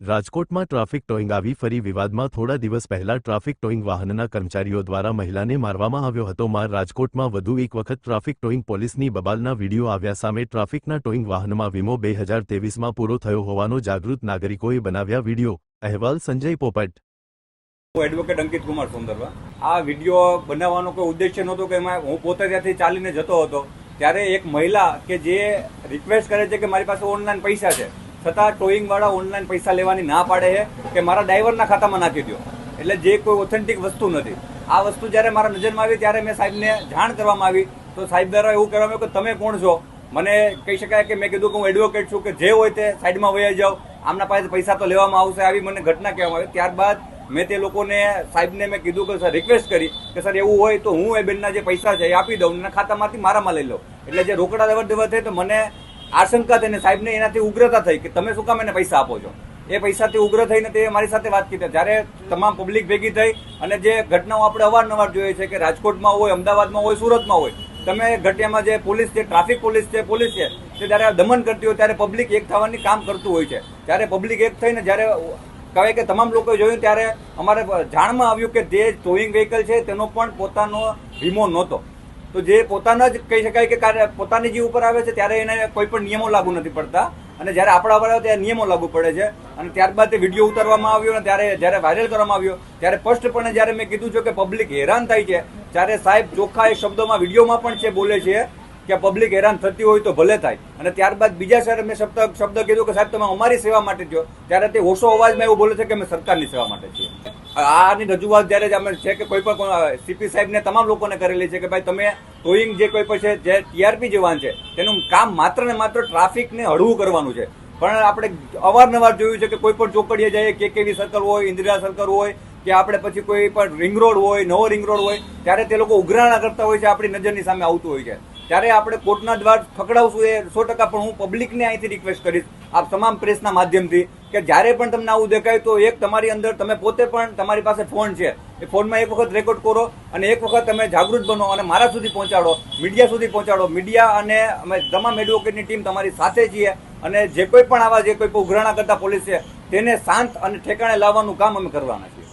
રાજકોટમાં traffic towing આવી ફરી વિવાદમાં થોડા દિવસ પહેલા ટ્રાફિક ટોઈંગ વાહનના કર્મચારીઓ દ્વારા મહિલાને મારવામાં આવ્યો હતો. રાજકોટમાં વધુ એક વખત ટ્રાફિક ટોઈંગ પોલીસની બબાલના વીડિયો આવ્યા સામે. ટ્રાફિકના ટોઈંગ વાહનમાં વીમો 2023માં પૂરો થયો હોવાનો જાગૃત નાગરિકોએ બનાવ્યા વીડિયો. અહેવાલ સંજય પોપટ. હું એડવોકેટ અંકિત કુમાર સોંદરવા. આ વિડીયો બનાવવાનો કોઈ ઉદ્દેશ્ય નહોતો કે હું પોતે ત્યાંથી ચાલીને જતો હતો ત્યારે એક મહિલા કે જે રિક્વેસ્ટ કરે છે કે મારી પાસે ઓનલાઈન પૈસા છે, છતાં ટોઈંગ વાળા ઓનલાઈન પૈસા લેવાની ના પાડે છે કે મારા ડ્રાઈવરના ખાતામાં નાખી દો, એટલે જે કોઈ ઓથેન્ટિક વસ્તુ નથી. આ વસ્તુ જ્યારે મારા નજરમાં આવી ત્યારે મેં સાહેબને જાણ કરવામાં આવી તો સાહેબ દ્વારા એવું કહેવામાં આવ્યું કે તમે કોણ છો. મને કહી શકાય કે મેં કીધું કે હું એડવોકેટ છું, કે જે હોય તે સાઈડમાં વહી જાઓ, આમના પાસે પૈસા તો લેવામાં આવશે, આવી મને ઘટના કહેવામાં આવી. ત્યારબાદ મેં તે લોકોને સાહેબને મેં કીધું કે સર રિક્વેસ્ટ કરી કે સર એવું હોય તો હું એ બેનના જે પૈસા છે એ આપી દઉં અને ખાતામાંથી મારામાં લઈ લઉં. એટલે જે રોકડા લેવડ દેવડ થઈ તો મને આશંકા થઈને સાહેબને એનાથી ઉગ્રતા થઈ કે તમે શું કામ એને પૈસા આપો છો. એ પૈસાથી ઉગ્ર થઈને તે મારી સાથે વાત કરી. જ્યારે તમામ પબ્લિક ભેગી થઈ અને જે ઘટનાઓ આપણે અવારનવાર જોઈએ છે કે રાજકોટમાં હોય, અમદાવાદમાં હોય, સુરતમાં હોય, તમે ઘટિયામાં જે પોલીસ છે, ટ્રાફિક પોલીસ છે, તે જ્યારે દમન કરતી હોય ત્યારે પબ્લિક એક થવાની કામ કરતું હોય છે. ત્યારે પબ્લિક એક થઈને જ્યારે કહેવાય કે તમામ લોકોએ જોયું ત્યારે અમારે જાણમાં આવ્યું કે જે ટોઈંગ વ્હીકલ છે તેનો પણ પોતાનો વીમો નહોતો. તો જે પોતાના જ કહી શકાય કે પોતાની જીવ ઉપર આવે છે ત્યારે એને કોઈ પણ નિયમો લાગુ નથી પડતા, અને જ્યારે આપણા પર આવે ત્યારે નિયમો લાગુ પડે છે. અને ત્યારબાદ તે વિડીયો ઉતારવામાં આવ્યો અને ત્યારે જ્યારે વાયરલ કરવામાં આવ્યો ત્યારે સ્પષ્ટપણે જ્યારે મેં કીધું છે કે પબ્લિક હેરાન થાય છે, ત્યારે સાહેબ ચોખ્ખા એ શબ્દોમાં વિડીયોમાં પણ છે બોલે છે કે પબ્લિક હેરાન થતી હોય તો ભલે થાય. અને ત્યારબાદ બીજા શહેર મેં શબ્દ કીધું કે સાહેબ તમે અમારી સેવા માટે છો, ત્યારે તે ઓછો અવાજમાં એવું બોલે છે કે અમે સરકારની સેવા માટે છીએ. આની રજૂઆત જ્યારે અમે છે કે કોઈ પણ સીપી સાહેબને તમામ લોકોને કરેલી છે કે ભાઈ તમે ટોઈંગ જે કોઈ પણ છે, જે ટીઆરપી જવાન છે, તેનું કામ માત્ર ને માત્ર ટ્રાફિકને હળવું કરવાનું છે. પણ આપણે અવારનવાર જોયું છે કે કોઈ પણ ચોકડીએ જઈએ, કેકેવી સર્કલ હોય, ઇન્દિરા સર્કલ હોય, કે આપણે પછી કોઈ પણ રિંગ રોડ હોય, નવો રિંગ રોડ હોય, ત્યારે તે લોકો ઉઘરાણા કરતા હોય છે, આપણી નજરની સામે આવતું હોય છે. ત્યારે આપણે કોર્ટના દ્વાર ફકડાવશું એ 100%. પણ હું પબ્લિકને અહીંથી રિક્વેસ્ટ કરીશ આપ તમામ પ્રેસના માધ્યમથી કે જ્યારે પણ તમને આવું દેખાય તો એક તમારી અંદર તમે પોતે પણ તમારી પાસે ફોન છે, એ ફોનમાં એક વખત રેકોર્ડ કરો અને એક વખત તમે જાગૃત બનો અને મારા સુધી પહોંચાડો, મીડિયા સુધી પહોંચાડો. મીડિયા અને અમે તમામ એડવોકેટની ટીમ તમારી સાથે છીએ અને જે કોઈ પણ આવા જે કોઈ પણ ઉઘરાણા કરતા પોલીસ છે તેને શાંત અને ઠેકાણે લાવવાનું કામ અમે કરવાના છીએ.